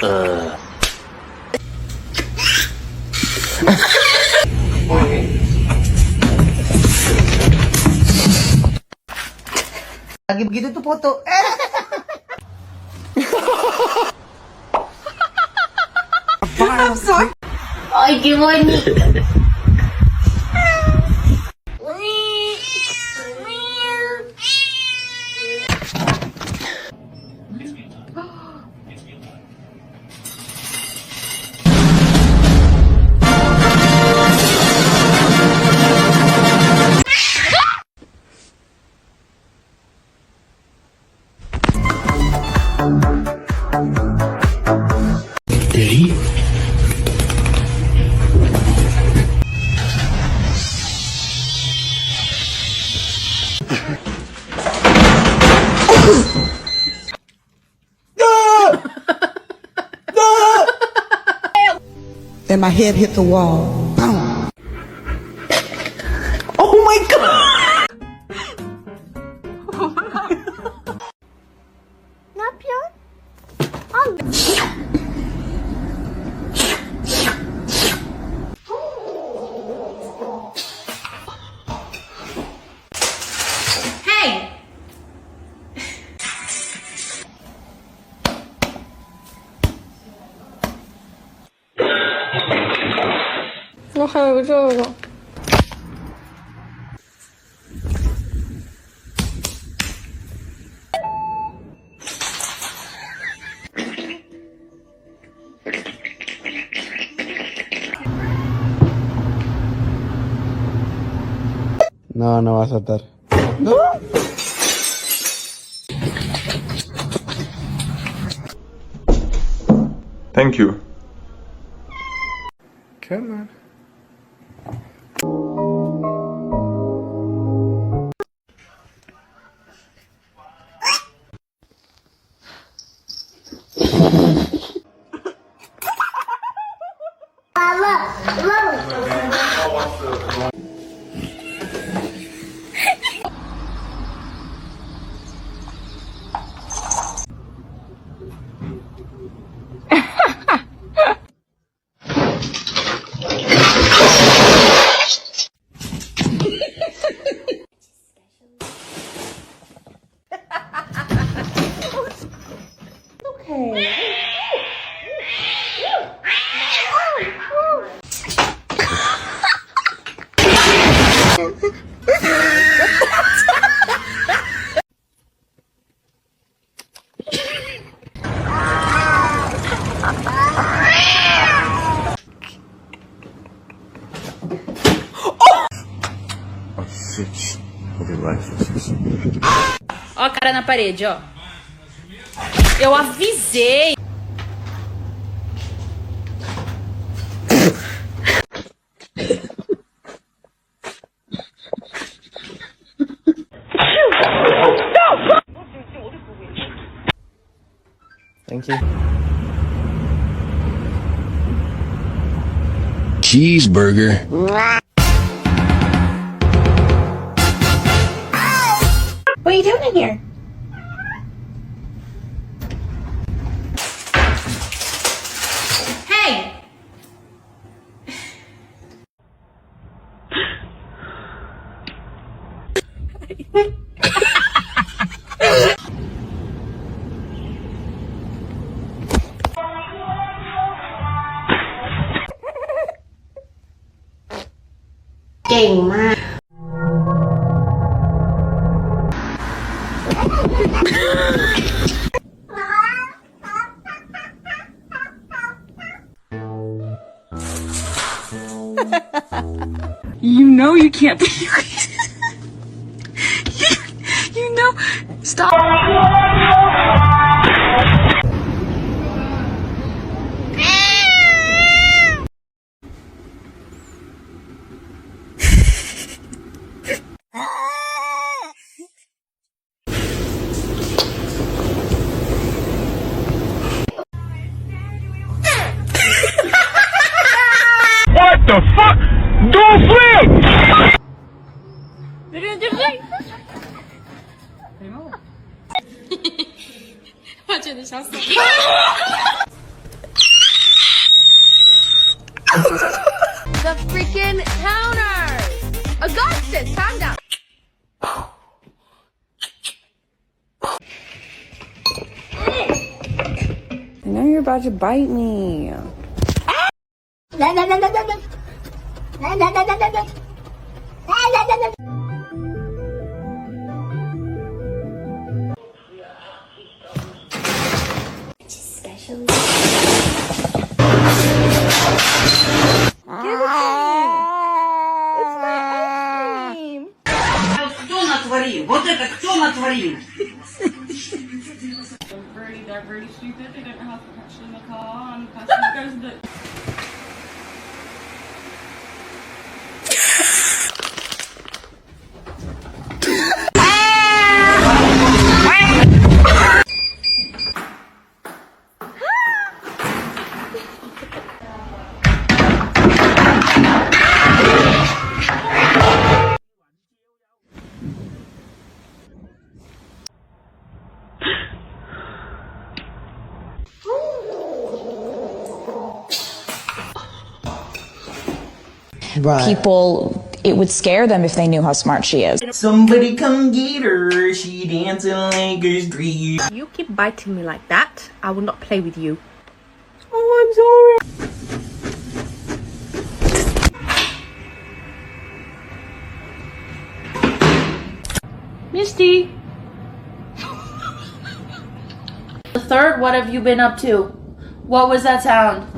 Lagi begitu tuh foto. I'm sorry. Ay, gimana? Daddy? And my head hit the wall. Boom. Oh my God! Not pure? Oh. Hey!我还有这个。No, no va a saltar. Thank you. Come on. Ó a cara na parede, ó. Eu avisei. Thank you. Cheeseburger. What are you doing in here? Hey! King มาก You know you can't be. you know. Stop. What the fuck? Don't flip! Держи. 我觉得想死。The freaking counter! Augustus, calm down. I know you're about to bite me. They're very stupid. They don't know how to catch in the car, and the person that goes with it. People, it would scare them if they knew how smart she is. Somebody come get her, she dancing like a street. You keep biting me like that, I will not play with you. Oh, I'm sorry. Misty! The third, what have you been up to? What was that sound?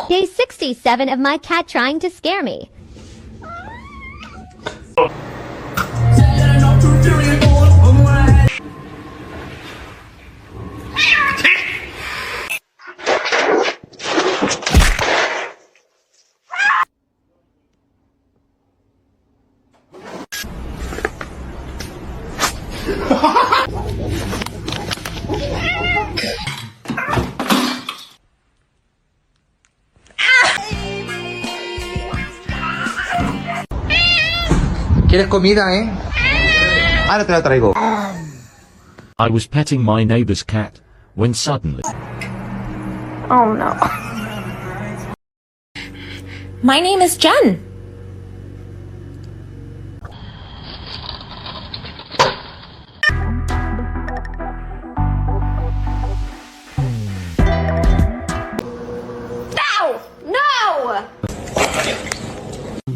Day 67 of my cat trying to scare me. ¿Quieres comida, eh? Ahora te la traigo. I was petting my neighbor's cat when suddenly. Oh no. My name is Jen. No!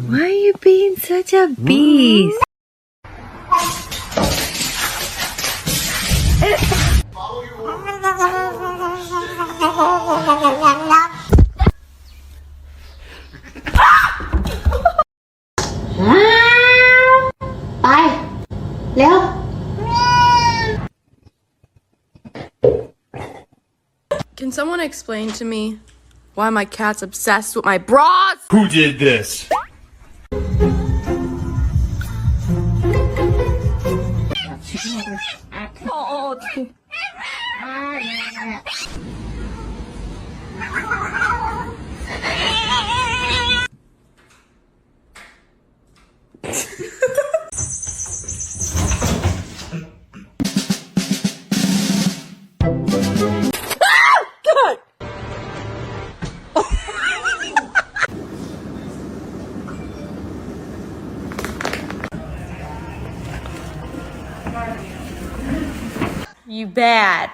Why are you being such a beast? Bye. Leo. Can someone explain to me why my cat's obsessed with my bras? Who did this? You bad.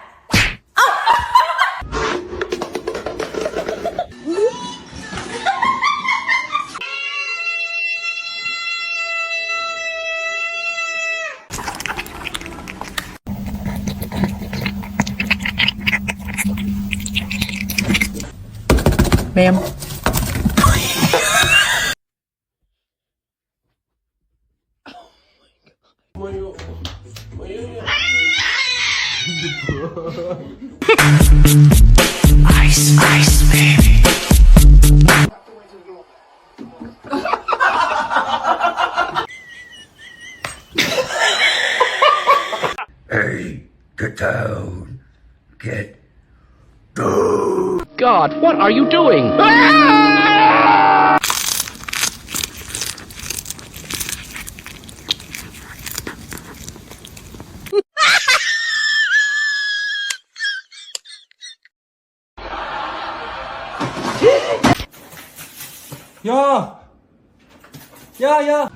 Ma'am. Ice, ice, baby. Hey, get down. Get down. God, what are you doing? 야! 야, 야!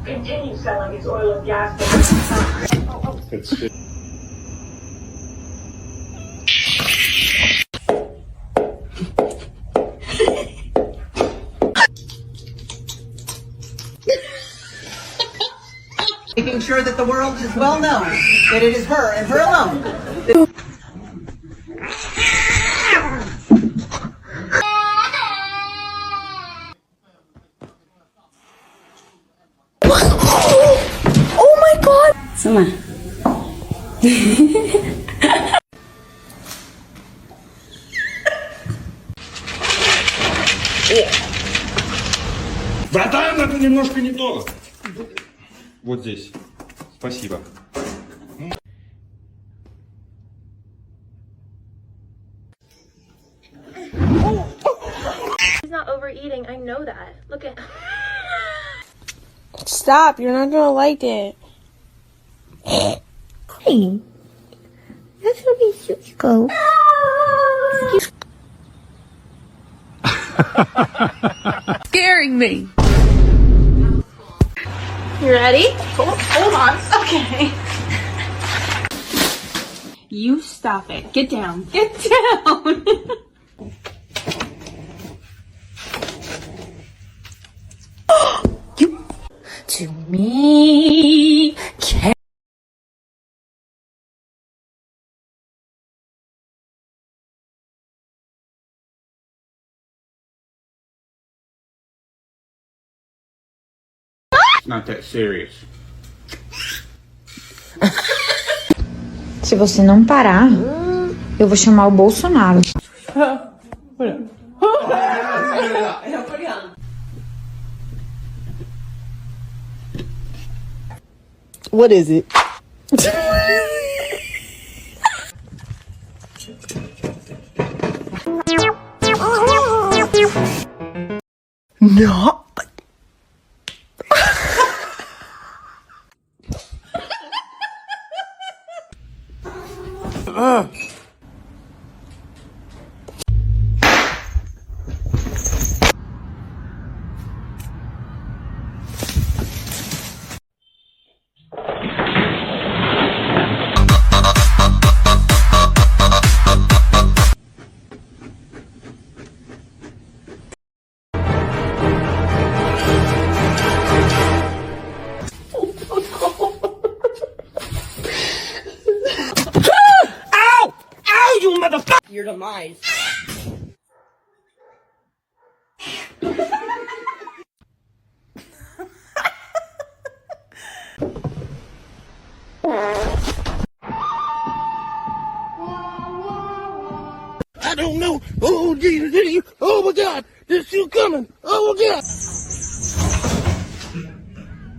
Continue selling its oil and gas. Making sure that the world is well known that it is her and her alone. Oh my god! Sama. Братан, это немножко не то. Вот здесь. Спасибо. He's not overeating, I know that. Look at... Stop, you're not gonna like it. Hey, that's gonna be cute. Go. Scaring me. You ready? Hold on. Okay. You stop it. Get down. Get down. To me, Not that serious. Se você não parar, eu vou chamar o Bolsonaro. What is it? No. Your demise. I don't know. Oh, Jesus, oh my God, there's you coming. Oh my God.